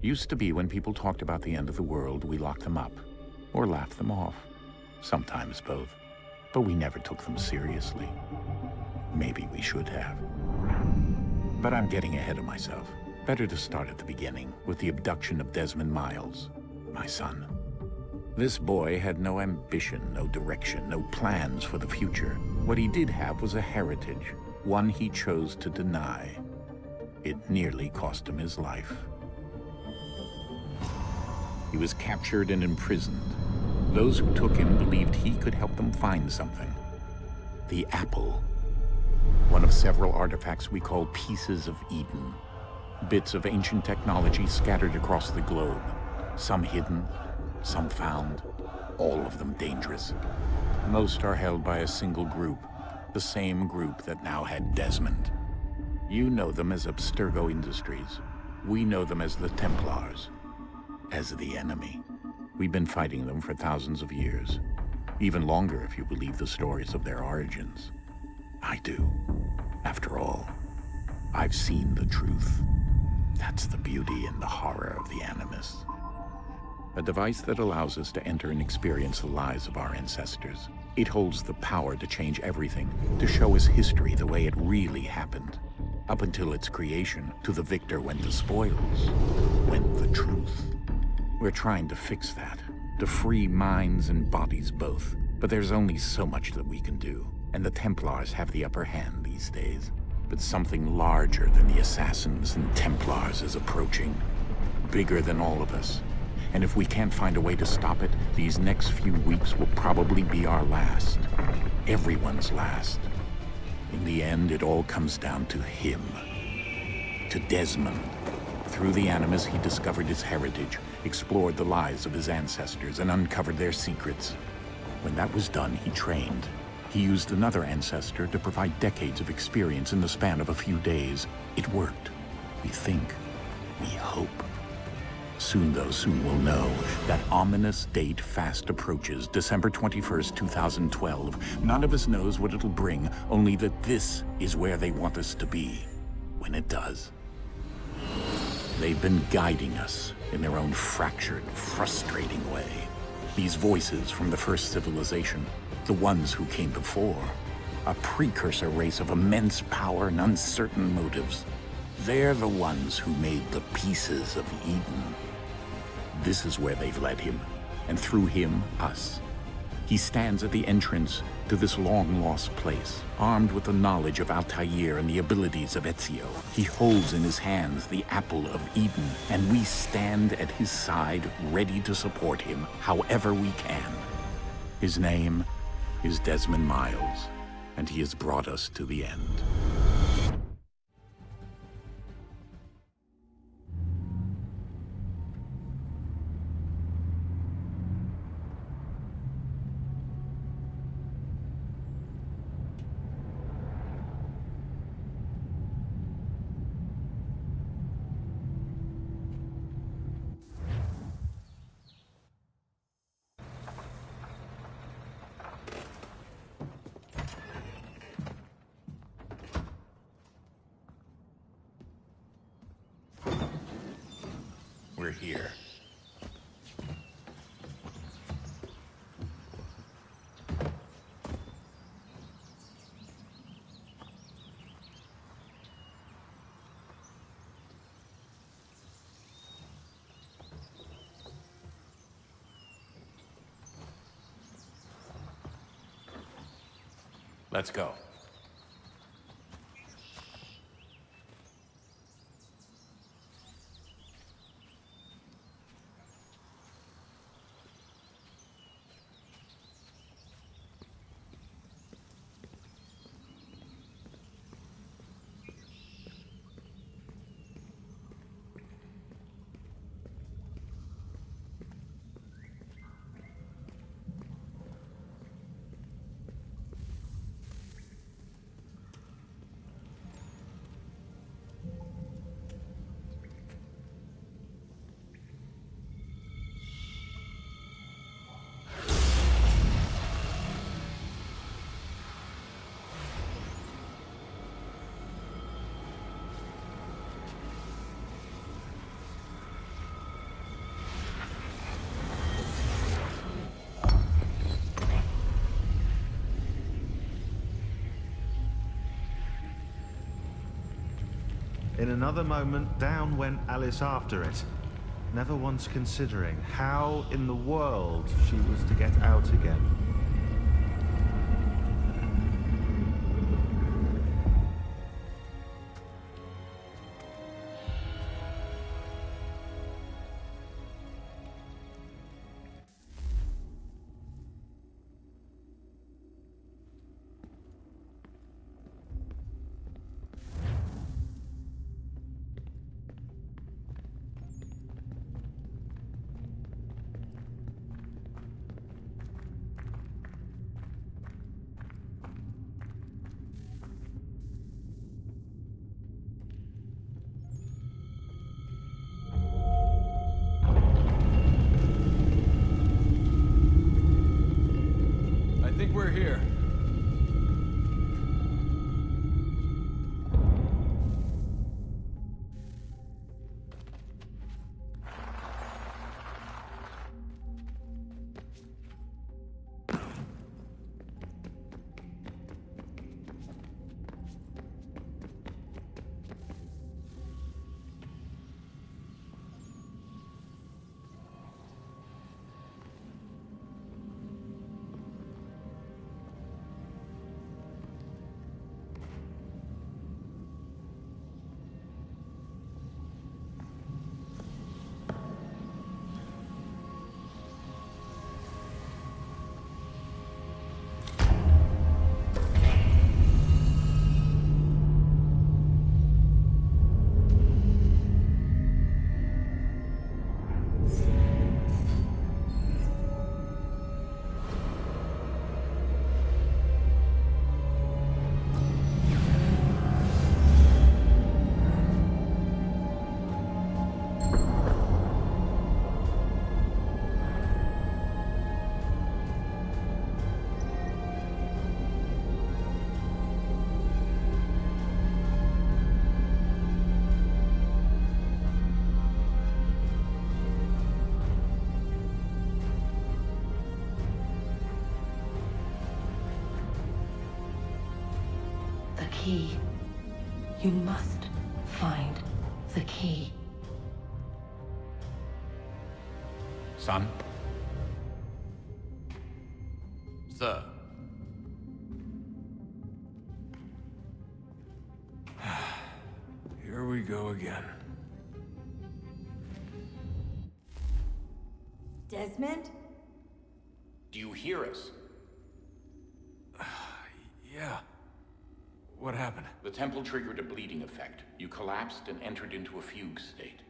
Used to be when people talked about the end of the world, we locked them up, or laughed them off. Sometimes both. But we never took them seriously. Maybe we should have. But I'm getting ahead of myself. Better to start at the beginning, with the abduction of Desmond Miles, my son. This boy had no ambition, no direction, no plans for the future. What he did have was a heritage, one he chose to deny. It nearly cost him his life. He was captured and imprisoned. Those who took him believed he could help them find something. The apple. One of several artifacts we call Pieces of Eden. Bits of ancient technology scattered across the globe. Some hidden, some found, all of them dangerous. Most are held by a single group, the same group that now had Desmond. You know them as Abstergo Industries. We know them as the Templars, as the enemy. We've been fighting them for thousands of years, even longer if you believe the stories of their origins. I do. After all, I've seen the truth. That's the beauty and the horror of the Animus. A device that allows us to enter and experience the lives of our ancestors. It holds the power to change everything, to show us history the way it really happened. Up until its creation, to the victor went the spoils, went the truth. We're trying to fix that, to free minds and bodies both. But there's only so much that we can do, and the Templars have the upper hand these days. But something larger than the Assassins and Templars is approaching, bigger than all of us. And if we can't find a way to stop it, these next few weeks will probably be our last. Everyone's last. In the end, it all comes down to him. To Desmond. Through the Animus, he discovered his heritage, explored the lives of his ancestors, and uncovered their secrets. When that was done, he trained. He used another ancestor to provide decades of experience in the span of a few days. It worked. We think. We hope. Soon, though, soon we'll know. That ominous date fast approaches, December 21st, 2012. None of us knows what it'll bring, only that this is where they want us to be, when it does. They've been guiding us in their own fractured, frustrating way. These voices from the first civilization, the ones who came before, a precursor race of immense power and uncertain motives. They're the ones who made the Pieces of Eden. This is where they've led him, and through him, us. He stands at the entrance to this long-lost place, armed with the knowledge of Altair and the abilities of Ezio. He holds in his hands the Apple of Eden, and we stand at his side, ready to support him however we can. His name is Desmond Miles, and he has brought us to the end. We're here. Let's go. In another moment, down went Alice after it, never once considering how in the world she was to get out again. I think we're here. The key. You must find the key. Son? Sir. Here we go again. Desmond? Do you hear us? Yeah. What happened? The temple triggered a bleeding effect. You collapsed and entered into a fugue state.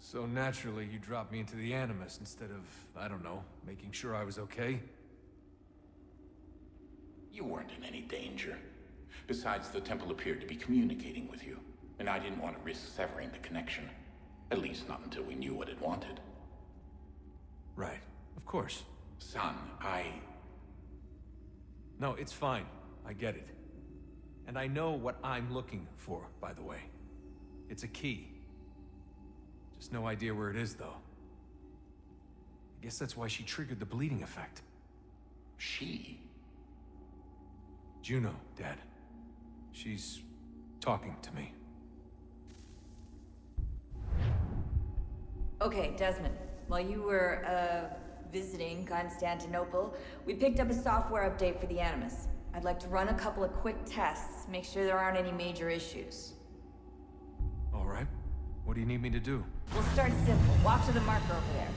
So naturally, you dropped me into the Animus instead of, I don't know, making sure I was okay? You weren't in any danger. Besides, the temple appeared to be communicating with you, and I didn't want to risk severing the connection. At least not until we knew what it wanted. Right. Of course. Son, No, it's fine. I get it. And I know what I'm looking for, by the way. It's a key. Just no idea where it is, though. I guess that's why she triggered the bleeding effect. She? Juno, Dad. She's talking to me. Okay, Desmond. While you were, visiting Constantinople, we picked up a software update for the Animus. I'd like to run a couple of quick tests, make sure there aren't any major issues. All right. What do you need me to do? We'll start simple. Walk to the marker over there.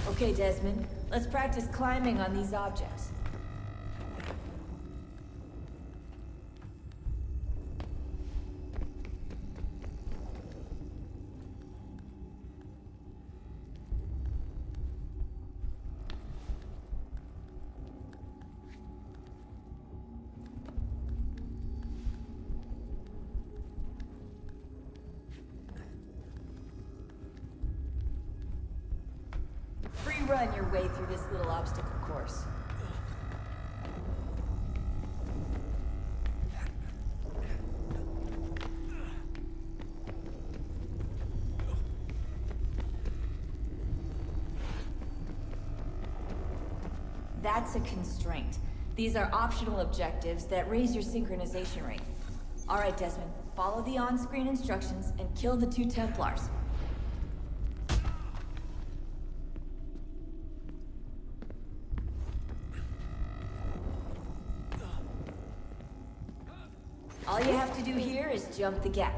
Okay, Desmond. Let's practice climbing on these objects. Run your way through this little obstacle course. That's a constraint. These are optional objectives that raise your synchronization rate. Alright, Desmond. Follow the on-screen instructions and kill the 2 Templars. All you have to do here is jump the gap.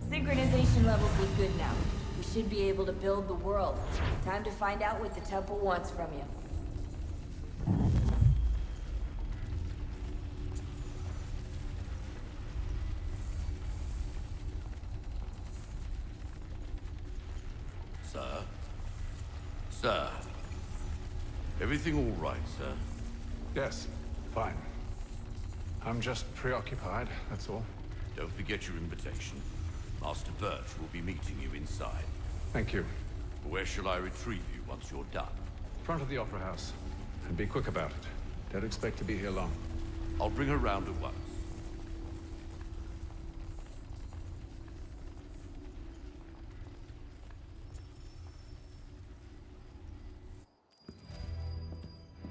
Synchronization levels look good now. We should be able to build the world. Time to find out what the temple wants from you. Sir? Sir? Everything all right, sir? Yes, fine. I'm just preoccupied, that's all. Don't forget your invitation. Master Birch will be meeting you inside. Thank you. Where shall I retrieve you once you're done? Front of the Opera House. And be quick about it. Don't expect to be here long. I'll bring her round at once.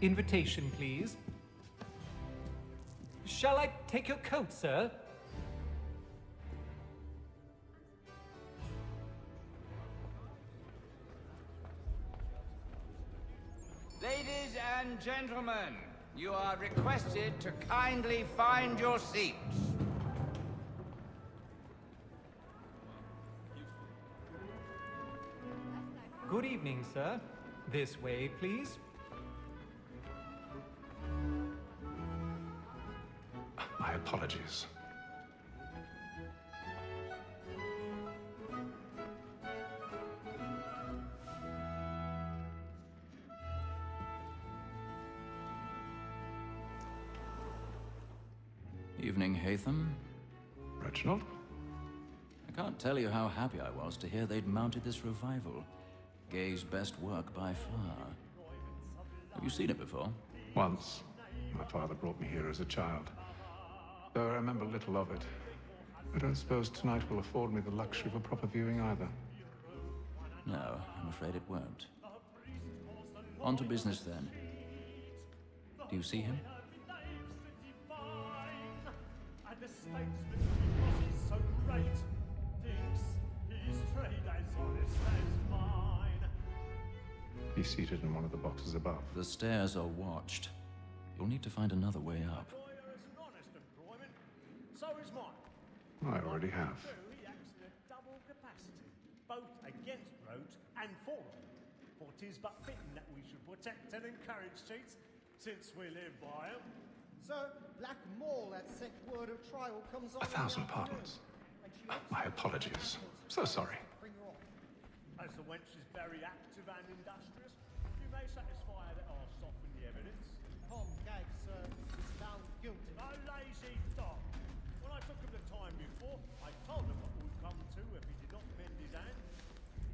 Invitation, please. Shall I take your coat, sir? Ladies and gentlemen, you are requested to kindly find your seats. Good evening, sir. This way, please. My apologies. Evening, Haytham. Reginald? I can't tell you how happy I was to hear they'd mounted this revival. Gay's best work by far. Have you seen it before? Once. My father brought me here as a child. Though I remember little of it. I don't suppose tonight will afford me the luxury of a proper viewing either. No, I'm afraid it won't. On to business then. Do you see him? He's seated in one of the boxes above. The stairs are watched. You'll need to find another way up. I already have. He acts in a double capacity, both against Rhodes and for them. For 'tis but fitting that we should protect and encourage cheats, since we live by 'em. Sir, Black Maul had sent word of trial comes on. 1,000 pardons. My apologies. So sorry. Bring her on. As the wench is very active and industrious, you may satisfy her that I'll soften the evidence. Tom Gag, sir, is found guilty. A lazy dog. When I took him the time before, I told him what would come to if he did not mend his hand.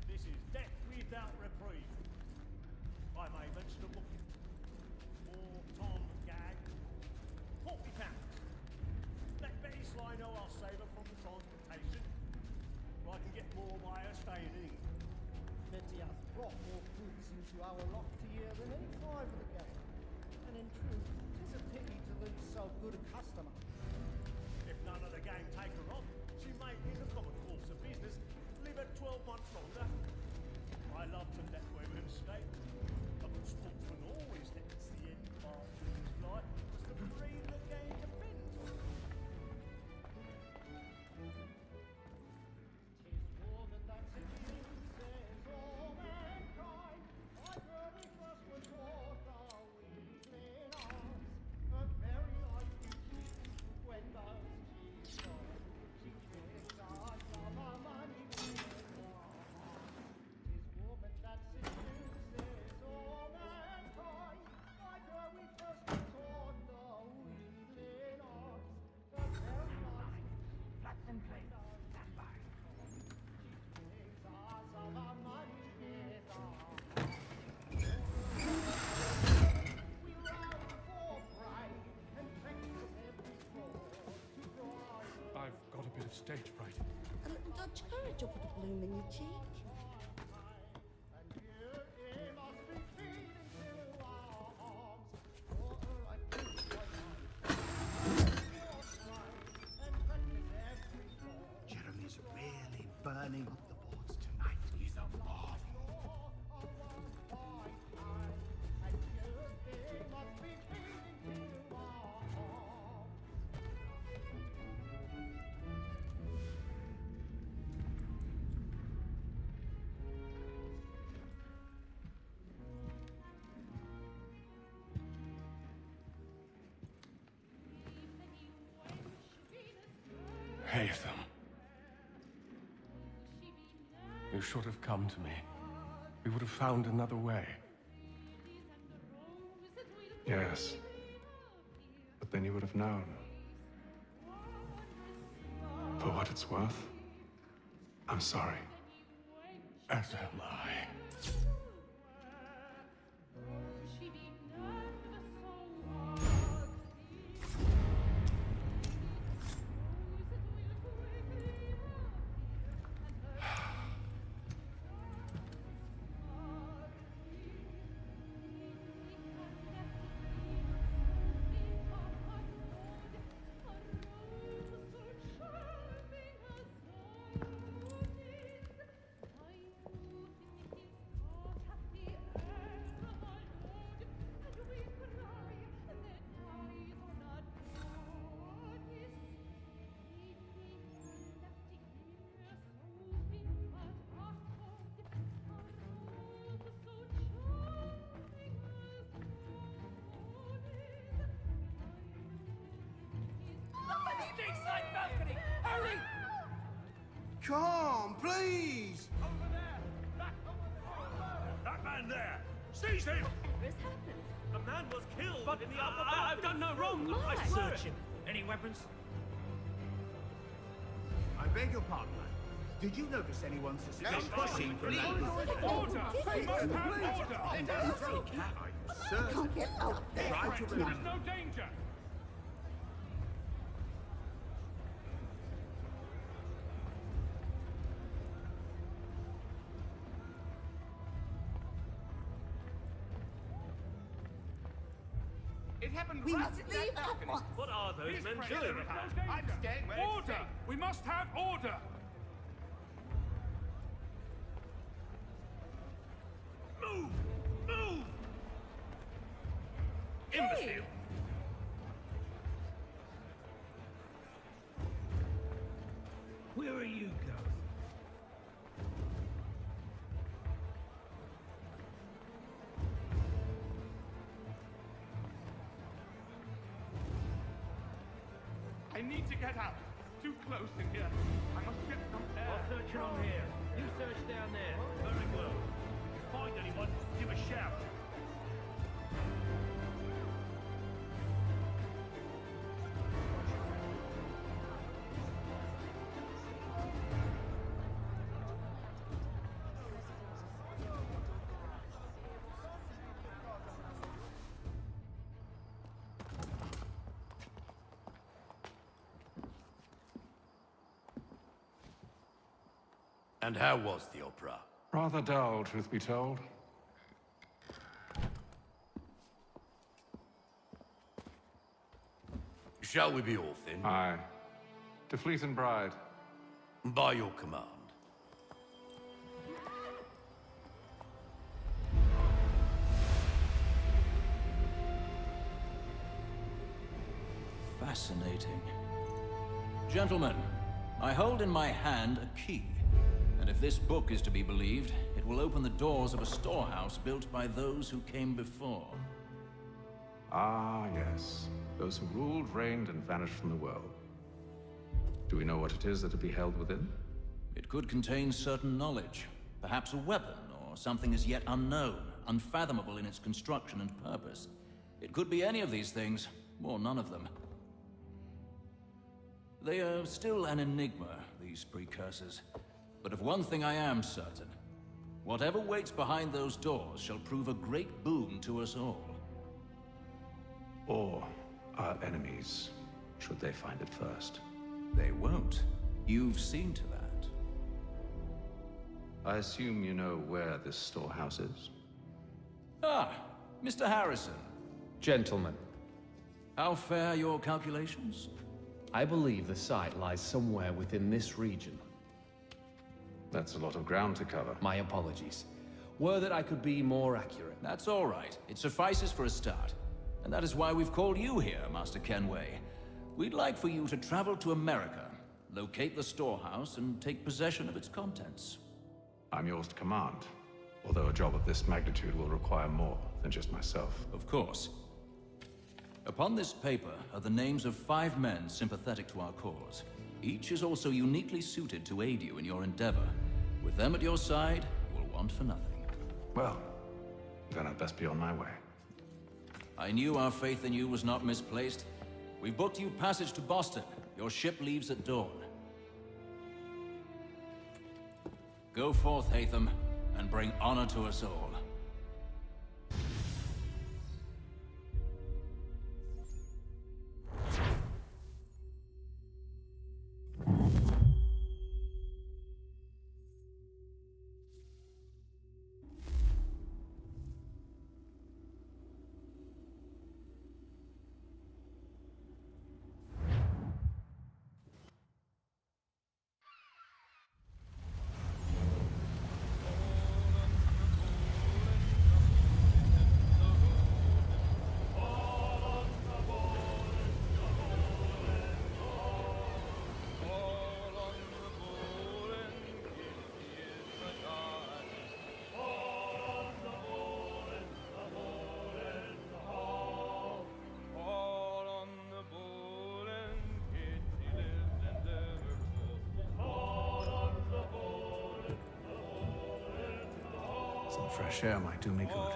This is death without reprieve. I may mention a booking. For Tom Gag, £40. Let Betty Sly know I'll save her from the transportation. Or I can get more by her staying in England. Betty hath brought more goods into our lofty year than any 5 of the gang. And in truth, 'tis a pity to lose so good a customer. If none of the gang take her on, she may, in the common course of business, live at 12 months longer. I love to let women escape. A good sportsman always lets the end part of his life, as the breed of the game depends on. Tis war that's a king, says all mankind. My very first was taught our weakling arms. A very light when those cheeks on. She kicks our love, our money, we tis woman that's a much courage or put a bloom in your cheek. Jeremy's really burning up the boards tonight. He's a marvel. Haytham. You should have come to me. We would have found another way. Yes. But then you would have known. For what it's worth, I'm sorry. As am I. Balcony! Hurry! Come, please! That man there! Seize him! What has happened? A man was killed But in the upper I've done no wrong. Oh, I my. swear it. Search him. Any weapons? I beg your pardon, man. Did you notice anyone suspicious seen from that position? Order! We must have order! Sir, Can't get out there. try to There's remember. no danger! It happened We right must in leave that at balcony. once. What are those men Kill doing? him. I'm staying where it's Order! safe. We must have order! Move! Move! Imbecile! Where are you going? I need to get out. Too close in here. I must get some air. I'll search around here. You search down there. Very well. If you find anyone, give a shout. And how was the opera? Rather dull, truth be told. Shall we be off then? Aye. To Fleet and Bride. By your command. Fascinating. Gentlemen, I hold in my hand a key. And if this book is to be believed, it will open the doors of a storehouse built by those who came before. Ah, yes. Those who ruled, reigned, and vanished from the world. Do we know what it is that will be held within? It could contain certain knowledge. Perhaps a weapon, or something as yet unknown, unfathomable in its construction and purpose. It could be any of these things, or none of them. They are still an enigma, these precursors. But of one thing I am certain. Whatever waits behind those doors shall prove a great boon to us all. Or our enemies, should they find it first. They won't. You've seen to that. I assume you know where this storehouse is? Ah, Mr. Harrison. Gentlemen, How fare your calculations? I believe the site lies somewhere within this region. That's a lot of ground to cover. My apologies. Were that I could be more accurate. That's all right. It suffices for a start. And that is why we've called you here, Master Kenway. We'd like for you to travel to America, locate the storehouse, and take possession of its contents. I'm yours to command, although a job of this magnitude will require more than just myself. Of course. Upon this paper are the names of 5 men sympathetic to our cause. Each is also uniquely suited to aid you in your endeavor. With them at your side, you will want for nothing. Well, then I'd best be on my way. I knew our faith in you was not misplaced. We've booked you passage to Boston. Your ship leaves at dawn. Go forth, Hatham, and bring honor to us all. Some fresh air might do me good.